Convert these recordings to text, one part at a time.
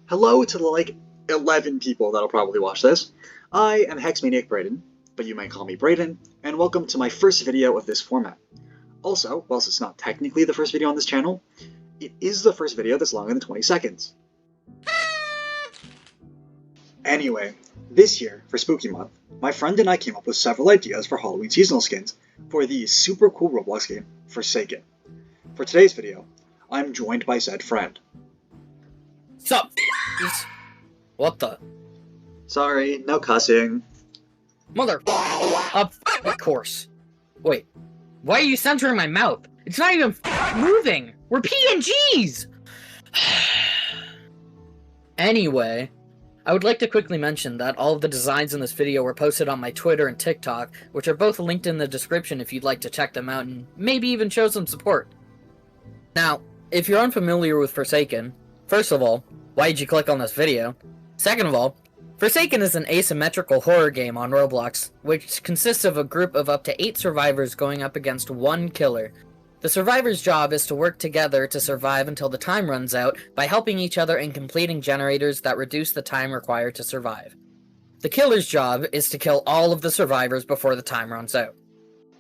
Hello to the 11 people that'll probably watch this. I am Hexmaniac Brayden, but you might call me Brayden, and welcome to my first video of this format. Also, whilst it's not technically the first video on this channel, it is the first video that's longer than 20 seconds. Anyway, this year, for Spooky Month, my friend and I came up with several ideas for Halloween seasonal skins for the super cool Roblox game, Forsaken. For today's video, I'm joined by said friend. Sup? What the? Sorry, no cussing. Mother... Of course. Wait, why are you censoring my mouth? It's not even moving! We're PNGs! Anyway, I would like to quickly mention that all of the designs in this video were posted on my Twitter and TikTok, which are both linked in the description if you'd like to check them out and maybe even show some support. Now, if you're unfamiliar with Forsaken, first of all, why did you click on this video? Second of all, Forsaken is an asymmetrical horror game on Roblox, which consists of a group of up to 8 survivors going up against one killer. The survivor's job is to work together to survive until the time runs out by helping each other and completing generators that reduce the time required to survive. The killer's job is to kill all of the survivors before the time runs out.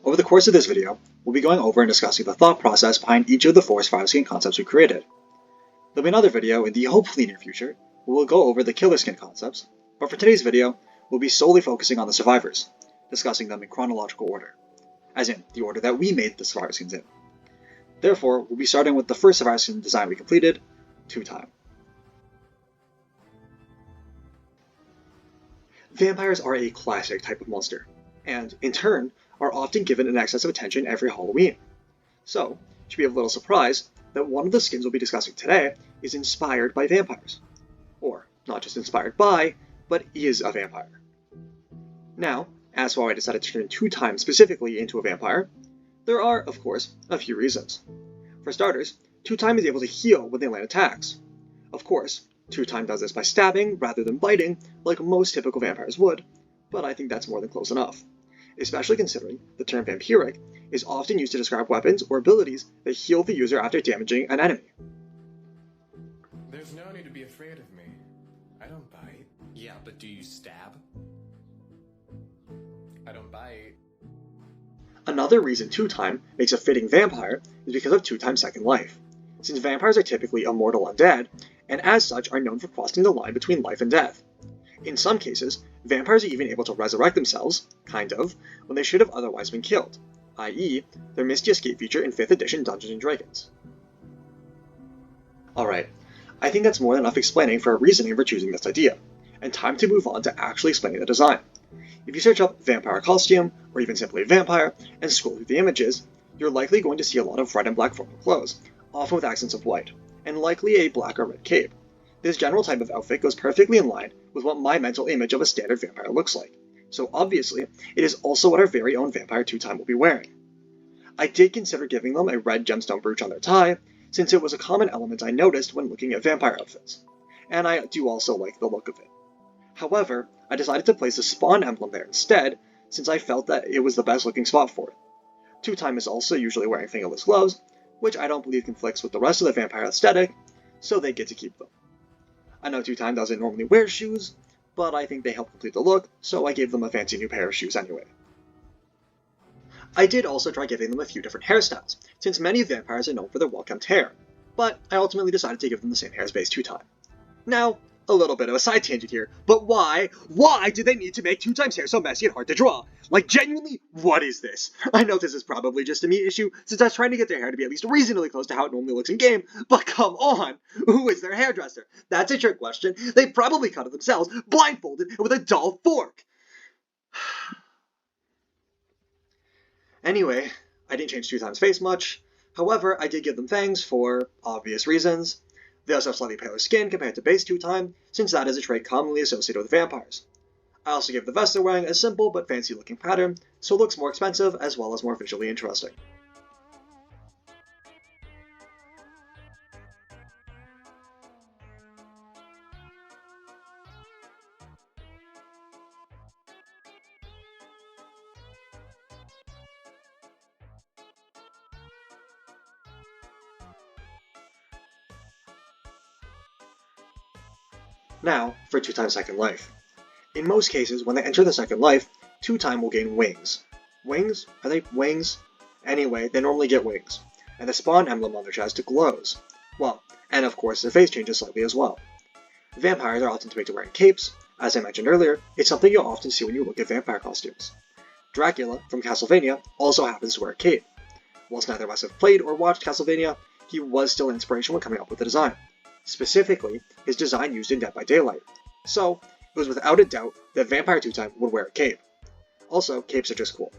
Over the course of this video, we'll be going over and discussing the thought process behind each of the 4 survival skin concepts we created. There'll be another video in the hopefully near future where we'll go over the killer skin concepts, but for today's video, we'll be solely focusing on the survivors, discussing them in chronological order, as in the order that we made the survivor skins in. Therefore, we'll be starting with the first survivor skin design we completed, 2-time. Vampires are a classic type of monster, and in turn, are often given an excess of attention every Halloween. So, you should be a little surprised that one of the skins we'll be discussing today is inspired by vampires. Or, not just inspired by, but is a vampire. Now, as to why I decided to turn 2-time specifically into a vampire, there are, of course, a few reasons. For starters, 2-time is able to heal when they land attacks. Of course, 2-time does this by stabbing rather than biting, like most typical vampires would, but I think that's more than close enough, especially considering the term vampiric is often used to describe weapons or abilities that heal the user after damaging an enemy. There's no need to be afraid of me. I don't bite. Yeah, but do you stab? I don't bite. Another reason 2-time makes a fitting vampire is because of 2-time's second life, since vampires are typically immortal undead, and as such are known for crossing the line between life and death. In some cases, vampires are even able to resurrect themselves, kind of, when they should have otherwise been killed, i.e., their Misty Escape feature in 5th edition Dungeons & Dragons. Alright, I think that's more than enough explaining for our reasoning for choosing this idea, and time to move on to actually explaining the design. If you search up vampire costume, or even simply vampire, and scroll through the images, you're likely going to see a lot of red and black formal clothes, often with accents of white, and likely a black or red cape. This general type of outfit goes perfectly in line with what my mental image of a standard vampire looks like, so obviously, it is also what our very own vampire 2-time will be wearing. I did consider giving them a red gemstone brooch on their tie, since it was a common element I noticed when looking at vampire outfits, and I do also like the look of it. However, I decided to place a spawn emblem there instead, since I felt that it was the best looking spot for it. 2-time is also usually wearing fingerless gloves, which I don't believe conflicts with the rest of the vampire aesthetic, so they get to keep them. I know 2-time doesn't normally wear shoes, but I think they help complete the look, so I gave them a fancy new pair of shoes anyway. I did also try giving them a few different hairstyles, since many vampires are known for their well-kept hair, but I ultimately decided to give them the same hair as base 2-time. Now, a little bit of a side tangent here, but why did they need to make 2-time's hair so messy and hard to draw? Like, genuinely, what is this? I know this is probably just a me issue, since I was trying to get their hair to be at least reasonably close to how it normally looks in-game, but come on! Who is their hairdresser? That's a trick question. They probably cut it themselves, blindfolded, and with a dull fork! Anyway, I didn't change 2-time's face much. However, I did give them fangs for obvious reasons. They also have slightly paler skin compared to base 2-time, since that is a trait commonly associated with vampires. I also gave the vest they're wearing a simple but fancy looking pattern, so it looks more expensive as well as more visually interesting. Now, for 2 times second life. In most cases, when they enter the second life, 2 time will gain wings. Wings? Are they wings? Anyway, they normally get wings, and the spawn emblem on their chest glows. Well, and of course their face changes slightly as well. Vampires are often depicted wearing capes. As I mentioned earlier, it's something you'll often see when you look at vampire costumes. Dracula, from Castlevania, also happens to wear a cape. Whilst neither of us have played or watched Castlevania, he was still an inspiration when coming up with the design. Specifically, his design used in Dead by Daylight. So, it was without a doubt that Vampire 2-Time would wear a cape. Also, capes are just cool.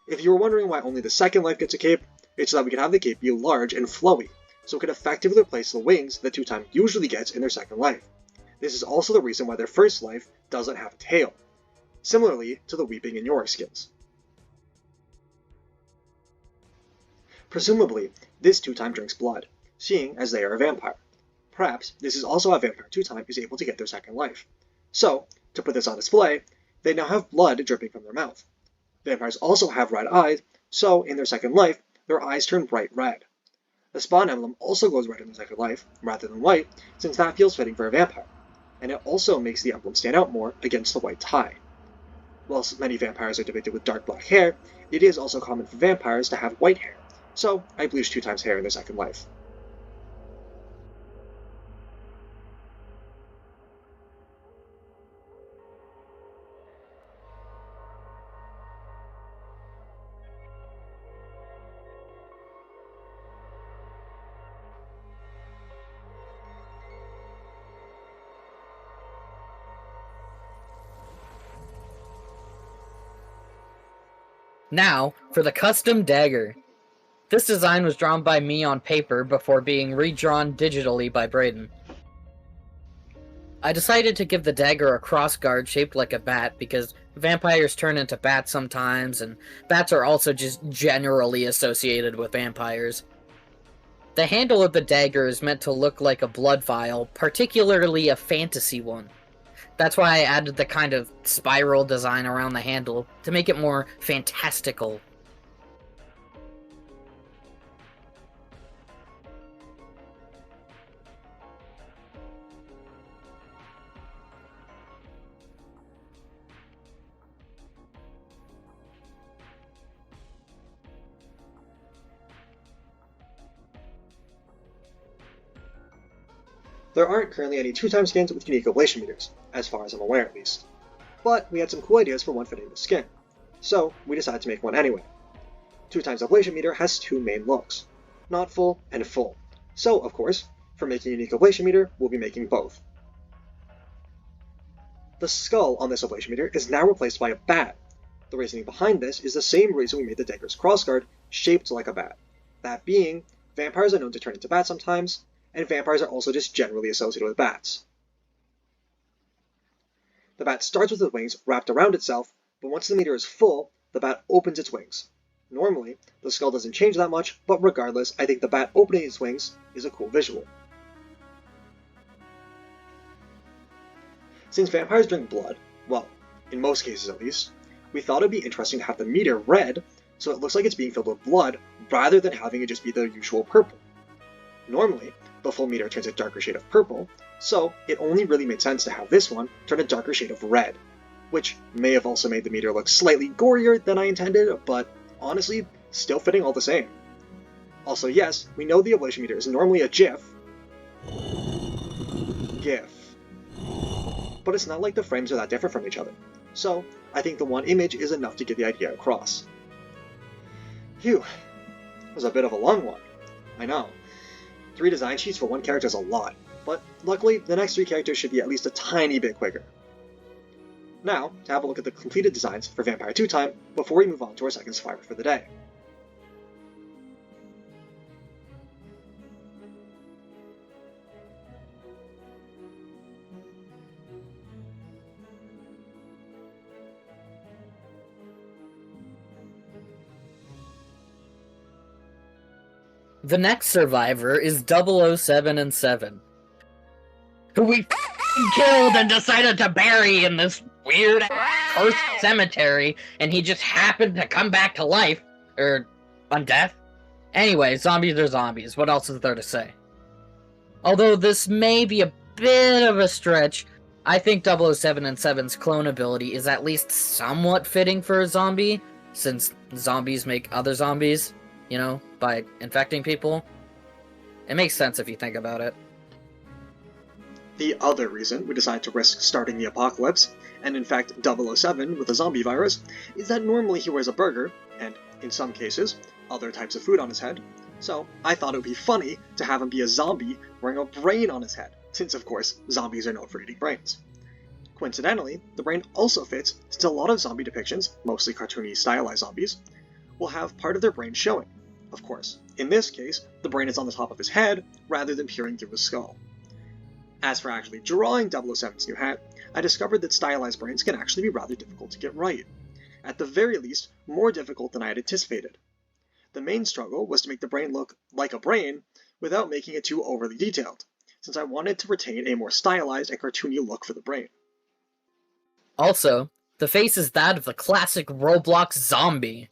If you were wondering why only the second life gets a cape, it's so that we can have the cape be large and flowy, so it could effectively replace the wings that 2-Time usually gets in their second life. This is also the reason why their first life doesn't have a tail, similarly to the Weeping and Yorick skins. Presumably, this 2-Time drinks blood, seeing as they are a vampire. Perhaps this is also how Vampire 2-Time is able to get their second life. So, to put this on display, they now have blood dripping from their mouth. Vampires also have red eyes, so in their second life, their eyes turn bright red. The spawn emblem also glows red in their second life, rather than white, since that feels fitting for a vampire, and it also makes the emblem stand out more against the white tie. Whilst many vampires are depicted with dark black hair, it is also common for vampires to have white hair, so I bleached 2-Time's hair in their second life. Now, for the custom dagger. This design was drawn by me on paper before being redrawn digitally by Braden. I decided to give the dagger a crossguard shaped like a bat because vampires turn into bats sometimes, and bats are also just generally associated with vampires. The handle of the dagger is meant to look like a blood vial, particularly a fantasy one. That's why I added the kind of spiral design around the handle to make it more fantastical. There aren't currently any 2-Time skins with unique ablation meters, as far as I'm aware at least. But we had some cool ideas for one fitting the skin, so we decided to make one anyway. 2-Time's ablation meter has 2 main looks, not full and full. So, of course, for making a unique ablation meter, we'll be making both. The skull on this ablation meter is now replaced by a bat. The reasoning behind this is the same reason we made the dagger's crossguard shaped like a bat. That being, vampires are known to turn into bats sometimes, and vampires are also just generally associated with bats. The bat starts with its wings wrapped around itself, but once the meter is full, the bat opens its wings. Normally, the skull doesn't change that much, but regardless, I think the bat opening its wings is a cool visual. Since vampires drink blood, well, in most cases at least, we thought it'd be interesting to have the meter red, so it looks like it's being filled with blood, rather than having it just be the usual purple. Normally, the full meter turns a darker shade of purple, so it only really made sense to have this one turn a darker shade of red, which may have also made the meter look slightly gorier than I intended, but honestly, still fitting all the same. Also, yes, we know the ablation meter is normally a GIF, but it's not like the frames are that different from each other, so I think the one image is enough to get the idea across. Phew, that was a bit of a long one, I know. 3 design sheets for one character is a lot, but luckily the next 3 characters should be at least a tiny bit quicker. Now, to have a look at the completed designs for Vampire 2-Time before we move on to our second survivor for the day. The next survivor is 007 and 7, who we killed and decided to bury in this weird cursed cemetery, and he just happened to come back to life, or undeath. Anyway, zombies are zombies, what else is there to say? Although this may be a bit of a stretch, I think 007 and 7's clone ability is at least somewhat fitting for a zombie, since zombies make other zombies, you know, by infecting people. It makes sense if you think about it. The other reason we decided to risk starting the apocalypse, and in fact 007 with a zombie virus, is that normally he wears a burger, and in some cases, other types of food on his head, so I thought it would be funny to have him be a zombie wearing a brain on his head, since of course zombies are known for eating brains. Coincidentally, the brain also fits since a lot of zombie depictions, mostly cartoony stylized zombies, will have part of their brain showing. Of course, in this case, the brain is on the top of his head rather than peering through his skull. As for actually drawing 007's new hat, I discovered that stylized brains can actually be rather difficult to get right. At the very least, more difficult than I had anticipated. The main struggle was to make the brain look like a brain without making it too overly detailed, since I wanted to retain a more stylized and cartoony look for the brain. Also, the face is that of the classic Roblox zombie.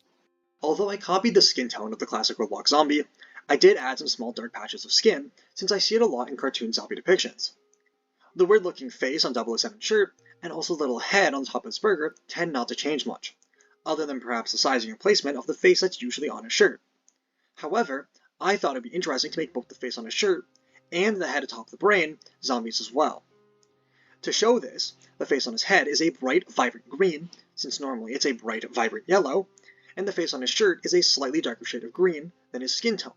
Although I copied the skin tone of the classic Roblox zombie, I did add some small dark patches of skin, since I see it a lot in cartoon zombie depictions. The weird-looking face on 007's shirt, and also the little head on top of his burger, tend not to change much, other than perhaps the sizing and placement of the face that's usually on his shirt. However, I thought it'd be interesting to make both the face on his shirt, and the head atop the brain, zombies as well. To show this, the face on his head is a bright, vibrant green, since normally it's a bright, vibrant yellow, and the face on his shirt is a slightly darker shade of green than his skin tone.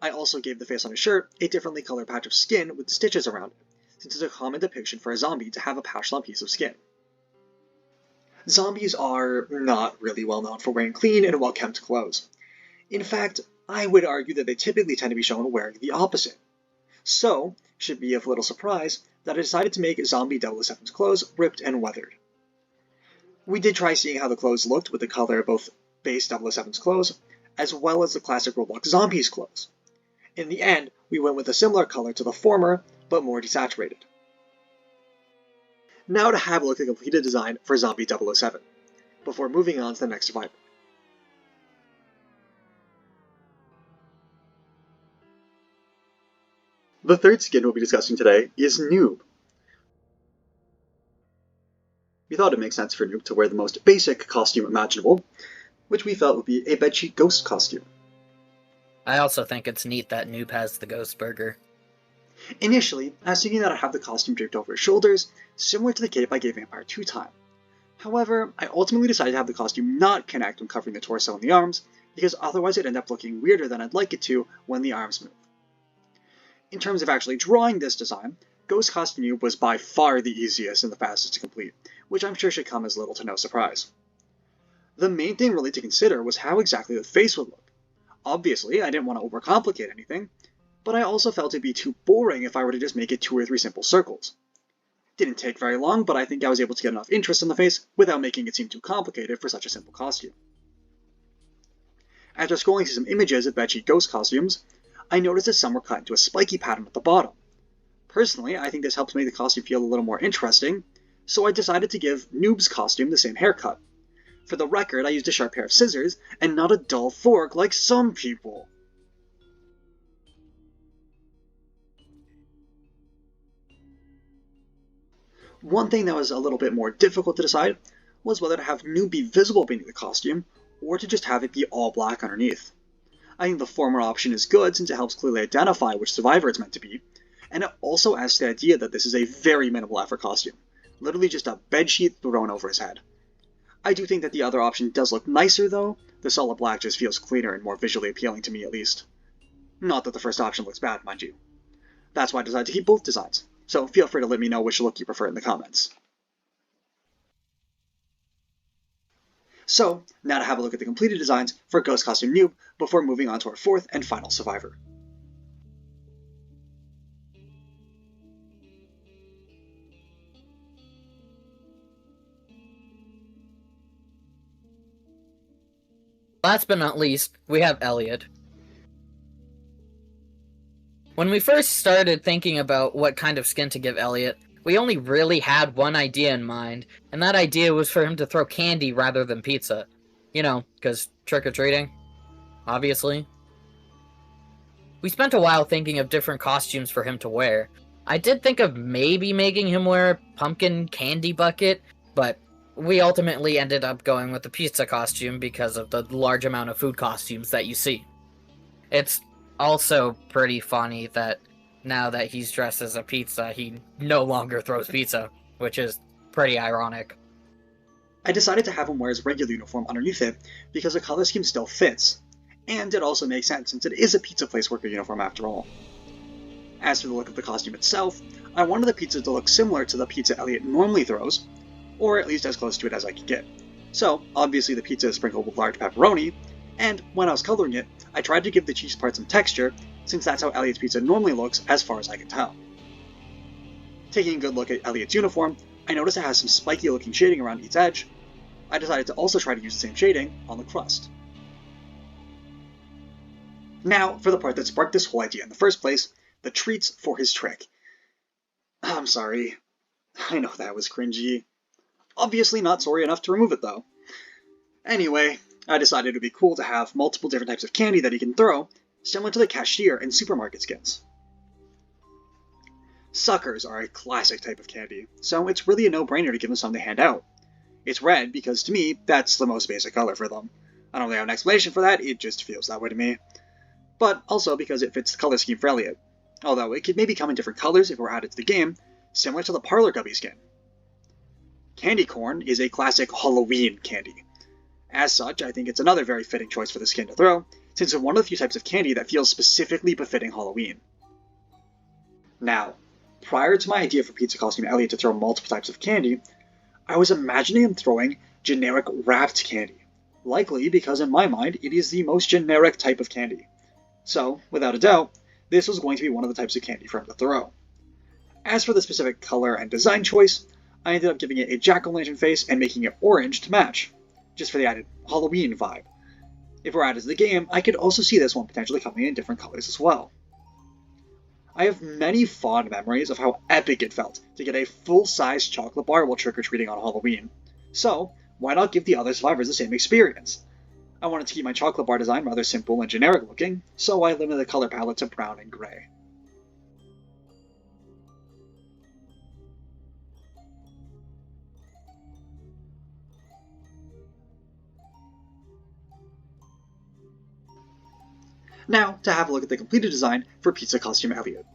I also gave the face on his shirt a differently colored patch of skin with stitches around it, since it's a common depiction for a zombie to have a patched on piece of skin. Zombies are not really well known for wearing clean and well-kept clothes. In fact, I would argue that they typically tend to be shown wearing the opposite. So, it should be of little surprise that I decided to make Zombie 007's clothes ripped and weathered. We did try seeing how the clothes looked with the color of both base 007's clothes, as well as the classic Roblox Zombies clothes. In the end, we went with a similar color to the former, but more desaturated. Now to have a look at the completed design for Zombie 007, before moving on to the next survivor. The third skin we'll be discussing today is Noob. We thought it makes sense for Noob to wear the most basic costume imaginable, which we felt would be a bedsheet ghost costume. I also think it's neat that Noob has the ghost burger. Initially, I was thinking that I'd have the costume draped over his shoulders, similar to the cape I gave Vampire 2 time. However, I ultimately decided to have the costume not connect when covering the torso and the arms, because otherwise it'd end up looking weirder than I'd like it to when the arms move. In terms of actually drawing this design, Ghost Costume Noob was by far the easiest and the fastest to complete, which I'm sure should come as little to no surprise. The main thing really to consider was how exactly the face would look. Obviously, I didn't want to overcomplicate anything, but I also felt it'd be too boring if I were to just make it 2 or 3 simple circles. It didn't take very long, but I think I was able to get enough interest in the face without making it seem too complicated for such a simple costume. After scrolling through some images of bedsheet ghost costumes, I noticed that some were cut into a spiky pattern at the bottom. Personally, I think this helps make the costume feel a little more interesting, so I decided to give Noob's costume the same haircut. For the record, I used a sharp pair of scissors, and not a dull fork like some people. One thing that was a little bit more difficult to decide was whether to have Noob be visible beneath the costume, or to just have it be all black underneath. I think the former option is good since it helps clearly identify which survivor it's meant to be, and it also adds to the idea that this is a very minimal effort costume, literally just a bedsheet thrown over his head. I do think that the other option does look nicer though, the solid black just feels cleaner and more visually appealing to me at least. Not that the first option looks bad, mind you. That's why I decided to keep both designs, so feel free to let me know which look you prefer in the comments. So, now to have a look at the completed designs for Ghost Costume Noob before moving on to our fourth and final survivor. Last but not least, we have Elliot. When we first started thinking about what kind of skin to give Elliot, we only really had one idea in mind, and that idea was for him to throw candy rather than pizza. You know, because trick-or-treating, obviously. We spent a while thinking of different costumes for him to wear, I did think of maybe making him wear a pumpkin candy bucket, but we ultimately ended up going with the pizza costume because of the large amount of food costumes that you see. It's also pretty funny that now that he's dressed as a pizza, he no longer throws pizza, which is pretty ironic. I decided to have him wear his regular uniform underneath it because the color scheme still fits, and it also makes sense since it is a pizza place worker uniform after all. As for the look of the costume itself, I wanted the pizza to look similar to the pizza Elliot normally throws, or at least as close to it as I could get. So, obviously the pizza is sprinkled with large pepperoni, and when I was coloring it, I tried to give the cheese part some texture, since that's how Elliot's pizza normally looks as far as I can tell. Taking a good look at Elliot's uniform, I noticed it has some spiky looking shading around each edge. I decided to also try to use the same shading on the crust. Now, for the part that sparked this whole idea in the first place, the treats for his trick. I'm sorry. I know that was cringy. Obviously not sorry enough to remove it though. Anyway, I decided it would be cool to have multiple different types of candy that he can throw, similar to the cashier in supermarket skins. Suckers are a classic type of candy, so it's really a no-brainer to give them something to hand out. It's red because, to me, that's the most basic color for them. I don't really have an explanation for that, it just feels that way to me. But also because it fits the color scheme for Elliot, although it could maybe come in different colors if it were added to the game, similar to the Parlor Gubby skin. Candy corn is a classic Halloween candy. As such, I think it's another very fitting choice for the skin to throw, since it's one of the few types of candy that feels specifically befitting Halloween. Now, prior to my idea for Pizza Costume Elliot to throw multiple types of candy, I was imagining him throwing generic wrapped candy, likely because in my mind it is the most generic type of candy. So, without a doubt, this was going to be one of the types of candy for him to throw. As for the specific color and design choice, I ended up giving it a jack-o'-lantern face and making it orange to match, just for the added Halloween vibe. If we're added to the game, I could also see this one potentially coming in different colors as well. I have many fond memories of how epic it felt to get a full-size chocolate bar while trick-or-treating on Halloween, so why not give the other survivors the same experience? I wanted to keep my chocolate bar design rather simple and generic looking, so I limited the color palette to brown and gray. Now, to have a look at the completed design for Pizza Costume Elliot.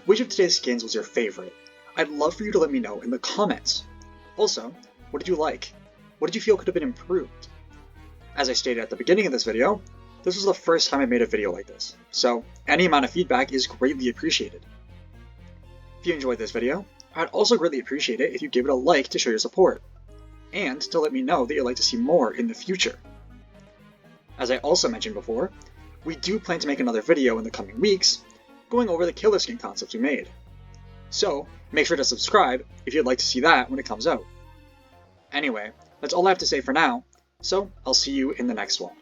Which of today's skins was your favorite? I'd love for you to let me know in the comments. Also, what did you like? What did you feel could have been improved? As I stated at the beginning of this video, this was the first time I made a video like this, so any amount of feedback is greatly appreciated. If you enjoyed this video, I'd also greatly appreciate it if you give it a like to show your support, and to let me know that you'd like to see more in the future. As I also mentioned before, we do plan to make another video in the coming weeks, going over the killer skin concepts we made. So, make sure to subscribe if you'd like to see that when it comes out. Anyway, that's all I have to say for now, so I'll see you in the next one.